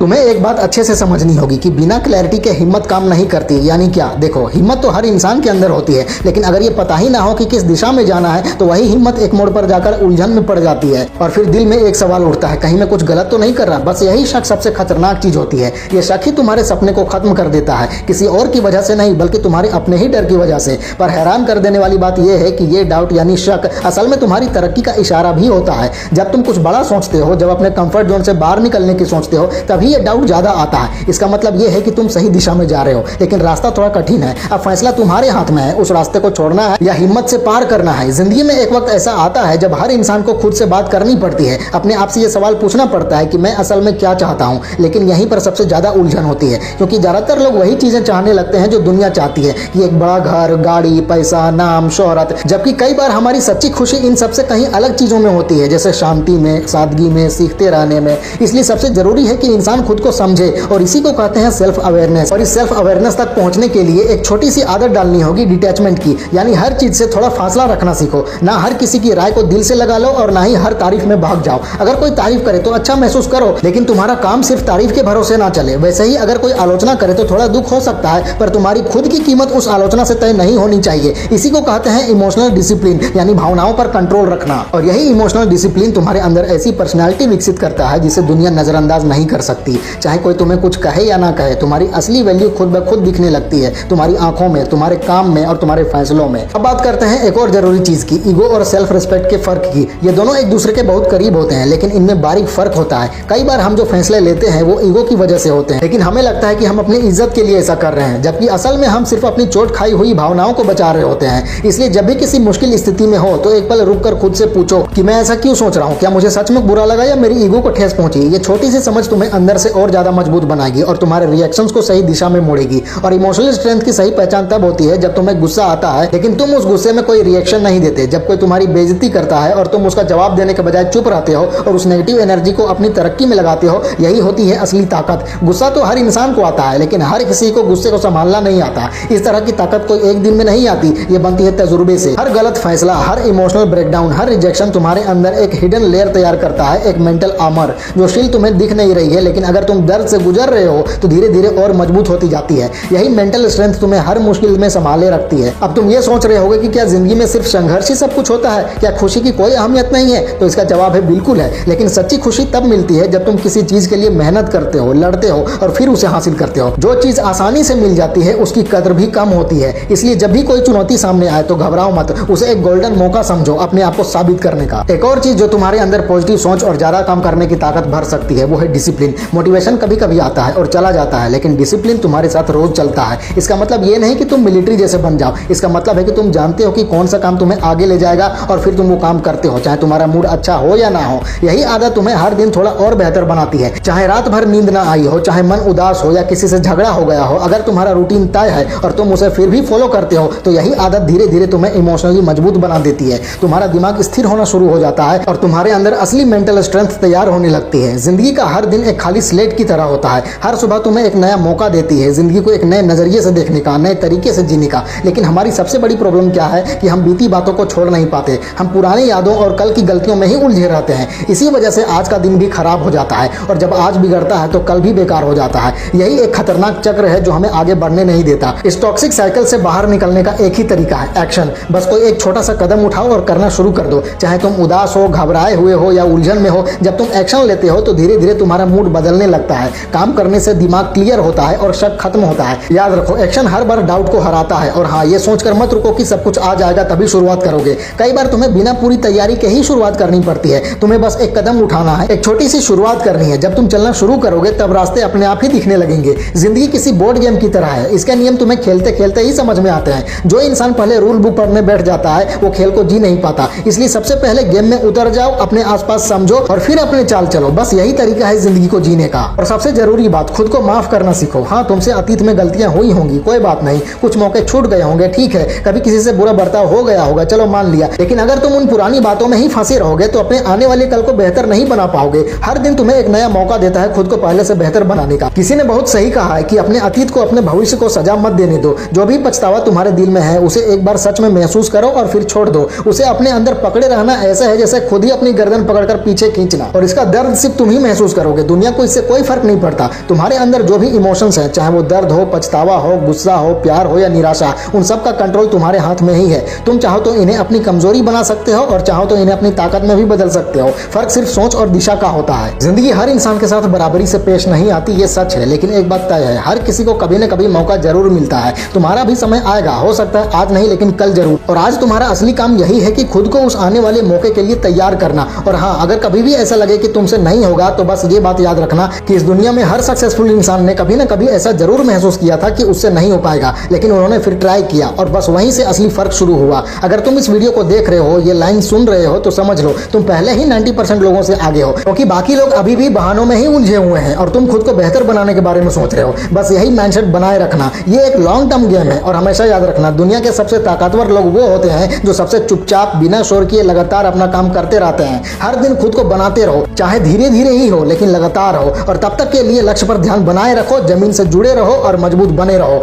तुम्हें एक बात अच्छे से समझनी होगी कि बिना क्लैरिटी के हिम्मत काम नहीं करती। यानी क्या? देखो, हिम्मत तो हर इंसान के अंदर होती है, लेकिन अगर ये पता ही ना हो कि किस दिशा में जाना है तो वही हिम्मत एक मोड़ पर जाकर उलझन में पड़ जाती है और फिर दिल में एक सवाल उठता है, कहीं मैं कुछ गलत तो नहीं कर रहा। बस यही शक सबसे खतरनाक चीज होती है। ये शक ही तुम्हारे सपने को खत्म कर देता है, किसी और की वजह से नहीं बल्कि तुम्हारे अपने ही डर की वजह से। पर हैरान कर देने वाली बात यह है कि ये डाउट यानी शक असल में तुम्हारी तरक्की का इशारा भी होता है। जब तुम कुछ बड़ा सोचते हो, जब अपने कंफर्ट जोन से बाहर निकलने की सोचते हो, तभी ये डाउट ज्यादा आता है। इसका मतलब ये है कि तुम सही दिशा में जा रहे हो, लेकिन रास्ता थोड़ा कठिन है। अब फैसला तुम्हारे हाथ में है, उस रास्ते को छोड़ना है या हिम्मत से पार करना है। जिंदगी में एक वक्त ऐसा आता है जब हर इंसान को खुद से बात करनी पड़ती है, अपने आप से ये सवाल पूछना पड़ता है कि मैं असल में क्या चाहता हूँ। लेकिन यहीं पर सबसे ज्यादा उलझन होती है, क्योंकि ज्यादातर लोग वही चीजें चाहने लगते हैं जो दुनिया चाहती है, कि एक बड़ा घर, गाड़ी, पैसा, नाम, शोहरत। जबकि कई बार हमारी सच्ची खुशी इन सबसे कहीं अलग चीजों में होती है, जैसे शांति में, सादगी में, सीखते रहने में। इसलिए सबसे जरूरी है कि इंसान खुद को समझे, और इसी को कहते हैं सेल्फ अवेयरनेस। और इस सेल्फ अवेयरनेस तक पहुंचने के लिए एक छोटी सी आदत डालनी होगी, डिटैचमेंट की। यानी हर चीज से थोड़ा फासला रखना सीखो। ना हर किसी की राय को दिल से लगा लो और ना ही हर तारीफ में भाग जाओ। अगर कोई तारीफ करे तो अच्छा महसूस करो, लेकिन तुम्हारा काम सिर्फ तारीफ के भरोसे ना चले। वैसे ही अगर कोई आलोचना करे तो थोड़ा दुख हो सकता है, पर तुम्हारी खुद की कीमत उस आलोचना से तय नहीं होनी चाहिए। इसी को कहते हैं इमोशनल डिसिप्लिन, यानी भावनाओं पर कंट्रोल रखना। और यही इमोशनल डिसिप्लिन तुम्हारे अंदर ऐसी पर्सनैलिटी विकसित करता है जिसे दुनिया नजरअंदाज नहीं कर सकती। चाहे कोई तुम्हें कुछ कहे या ना कहे, तुम्हारी असली वैल्यू खुद ब खुद दिखने लगती है, तुम्हारी आंखों में, तुम्हारे काम में और तुम्हारे फैसलों में। अब बात करते हैं एक और जरूरी चीज की, ईगो और सेल्फ रिस्पेक्ट के फर्क की। ये दोनों एक दूसरे के बहुत करीब होते हैं, लेकिन इनमें बारीक फर्क होता है। कई बार हम जो फैसले लेते हैं वो ईगो की वजह से होते हैं, लेकिन हमें लगता है कि हम अपनी इज्जत के लिए ऐसा कर रहे हैं, जबकि असल में हम सिर्फ अपनी चोट खाई हुई भावनाओं को बचा रहे होते हैं। इसलिए जब भी किसी मुश्किल स्थिति में हो तो एक पल रुक कर खुद से पूछो कि मैं ऐसा क्यों सोच रहा हूँ, क्या मुझे सच में बुरा लगा या मेरी ईगो को ठेस पहुंची। ये छोटी सी समझ तुम्हें अंदर से और ज्यादा मजबूत बनाएगी और तुम्हारे रिएक्शंस को सही दिशा में मोड़ेगी। और इमोशनल स्ट्रेंथ की सही पहचान तब होती है जब तुम्हें गुस्सा आता है, लेकिन तुम उस गुस्से में कोई रिएक्शन नहीं देते। जब कोई तुम्हारी बेइज्जती करता है और तुम उसका जवाब देने के बजाय चुप रहते हो और उस नेगेटिव एनर्जी को अपनी तरक्की में लगाते हो, यही होती है असली ताकत। गुस्सा तो हर इंसान को आता है, लेकिन हर किसी को गुस्से को संभालना नहीं आता। इस तरह की ताकत कोई एक दिन में नहीं आती, ये बनती है तजुर्बे से। हर गलत फैसला, हर इमोशनल ब्रेकडाउन, हर रिजेक्शन तुम्हारे अंदर एक हिडन लेयर तैयार करता है, एक मेंटल आर्मर जो शील्ड तुम्हें दिख नहीं रही है, लेकिन अगर तुम दर्द से गुजर रहे हो तो धीरे धीरे और मजबूत होती जाती है। यही मेंटल स्ट्रेंथ तुम्हें हर मुश्किल में संभाले रखती है। अब तुम ये सोच रहे होगे कि क्या जिंदगी में सिर्फ संघर्ष ही सब कुछ होता है, क्या खुशी की कोई अहमियत नहीं है? तो इसका जवाब है बिल्कुल है, लेकिन सच्ची खुशी तब मिलती है जब तुम किसी चीज के लिए मेहनत करते हो, लड़ते हो और फिर उसे हासिल करते हो। जो चीज आसानी से मिल जाती है उसकी कदर भी कम होती है। इसलिए जब भी कोई चुनौती सामने आए तो घबराओ मत, उसे एक गोल्डन मौका समझो अपने आप को साबित करने का। एक और चीज जो तुम्हारे अंदर पॉजिटिव सोच और ज्यादा काम करने की ताकत भर सकती है वो है डिसिप्लिन। मोटिवेशन कभी कभी आता है और चला जाता है, लेकिन डिसिप्लिन तुम्हारे साथ रोज चलता है। इसका मतलब ये नहीं कि तुम मिलिट्री जैसे बन जाओ, इसका मतलब है कि तुम जानते हो कि कौन सा काम तुम्हें आगे ले जाएगा और फिर तुम वो काम करते हो, चाहे तुम्हारा मूड अच्छा हो या ना हो। यही आदत तुम्हें हर दिन थोड़ा और बेहतर बनाती है। चाहे रात भर नींद ना आई हो, चाहे मन उदास हो या किसी से झगड़ा हो गया हो, अगर तुम्हारा रूटीन तय है और तुम उसे फिर भी फॉलो करते हो तो यही आदत धीरे धीरे तुम्हें इमोशनली मजबूत बना देती है। तुम्हारा दिमाग स्थिर होना शुरू हो जाता है और तुम्हारे अंदर असली मेंटल स्ट्रेंथ तैयार होने लगती है। जिंदगी का हर दिन एक खाली स्लेट की तरह होता है। हर सुबह तुम्हें एक नया मौका देती है जिंदगी को एक नए नजरिए से देखने का, नए तरीके से जीने का। लेकिन हमारी सबसे बड़ी प्रॉब्लम क्या है कि हम बीती बातों को छोड़ नहीं पाते। हम पुरानी यादों और कल की गलतियों में ही उलझे रहते हैं। इसी वजह से आज का दिन भी खराब हो जाता है और जब आज बिगड़ता है तो कल भी बेकार हो जाता है। यही एक खतरनाक चक्र है जो हमें आगे बढ़ने नहीं देता। इस टॉक्सिक साइकिल से बाहर निकलने का एक ही तरीका है, एक्शन। बस कोई एक छोटा सा कदम उठाओ और करना शुरू कर दो। चाहे तुम उदास हो, घबराए हुए हो या उलझन में हो, जब तुम एक्शन लेते हो तो धीरे धीरे तुम्हारा मूड बदलने लगता है। काम करने से दिमाग क्लियर होता है और शक खत्म होता है। याद रखो, एक्शन हर बार डाउट को हराता है। और हाँ, ये सोचकर मत रुको कि सब कुछ आ जाएगा तभी शुरुआत करोगे। कई बार तुम्हें बिना पूरी तैयारी के ही शुरुआत करनी पड़ती है। तुम्हें बस एक कदम उठाना है, एक छोटी सी शुरुआत करनी है। जब तुम चलना शुरू करोगे तब रास्ते अपने आप ही दिखने लगेंगे। जिंदगी किसी बोर्ड गेम की तरह है, इसके नियम तुम्हें खेलते खेलते ही समझ में आते हैं। जो इंसान पहले रूल बुक पढ़ने बैठ जाता है वो खेल को जी नहीं पाता। इसलिए सबसे पहले गेम में उतर जाओ, अपने आसपास समझो और फिर अपने चाल चलो। बस यही तरीका है जिंदगी को जीने का। और सबसे जरूरी बात, खुद को माफ करना सीखो। हाँ, तुमसे अतीत में गलतियां हुई होंगी, कोई बात नहीं। कुछ मौके छूट गए होंगे, ठीक है। कभी किसी से बुरा बर्ताव हो गया होगा, चलो मान लिया। लेकिन अगर तुम उन पुरानी बातों में ही फंसे रहोगे तो अपने आने वाले कल को बेहतर नहीं बना पाओगे। हर दिन तुम्हें एक नया मौका देता है खुद को पहले से बेहतर बनाने का। किसी ने बहुत सही कहा है कि अपने अतीत को, अपने भविष्य को सजा मत देने दो। जो भी पछतावा तुम्हारे दिल में है उसे एक बार सच में महसूस करो और फिर छोड़ दो। उसे अपने अंदर पकड़े रहना ऐसा है जैसे खुद ही अपनी गर्दन पकड़कर पीछे खींचना, और इसका दर्द सिर्फ तुम ही महसूस करोगे। दुनिया कोई इससे कोई फर्क नहीं पड़ता। तुम्हारे अंदर जो भी इमोशंस हैं, चाहे वो दर्द हो, पछतावा हो, गुस्सा हो, प्यार हो या निराशा, उन सब का कंट्रोल तुम्हारे हाथ में ही है। तुम चाहो तो इन्हें अपनी कमजोरी बना सकते हो और चाहो तो इन्हें अपनी ताकत में भी बदल सकते हो। फर्क सिर्फ सोच और दिशा का होता है। जिंदगी हर इंसान के साथ बराबरी से पेश नहीं आती, ये सच है, लेकिन एक बात तय है, हर किसी को कभी न कभी मौका जरूर मिलता है। तुम्हारा भी समय आएगा, हो सकता है आज नहीं लेकिन कल जरूर। और आज तुम्हारा असली काम यही है कि खुद को उस आने वाले मौके के लिए तैयार करना। और हाँ, अगर कभी भी ऐसा लगे कि तुमसे नहीं होगा तो बस ये बात याद रखना कि इस दुनिया में हर सक्सेसफुल इंसान ने कभी न कभी ऐसा जरूर महसूस किया था कि उससे नहीं हो पाएगा, लेकिन उन्होंने फिर ट्राई किया और बस वहीं से असली फर्क शुरू हुआ। अगर तुम इस वीडियो को देख रहे हो, ये लाइन सुन रहे हो, तो समझ लो तुम पहले ही 90% लोगों से आगे हो, क्योंकि बाकी लोग अभी भी बहानों में ही उलझे हुए हैं और तुम खुद को बेहतर बनाने के बारे में सोच रहे हो। बस यही माइंडसेट बनाए रखना। ये एक लॉन्ग टर्म गेम है और हमेशा याद रखना, दुनिया के सबसे ताकतवर लोग वो होते हैं जो सबसे चुपचाप बिना शोर किए लगातार अपना काम करते रहते हैं। हर दिन खुद को बनाते रहो, चाहे धीरे धीरे ही हो लेकिन लगातार हो। और तब तक के लिए लक्ष्य पर ध्यान बनाए रखो, जमीन से जुड़े रहो और मजबूत बने रहो।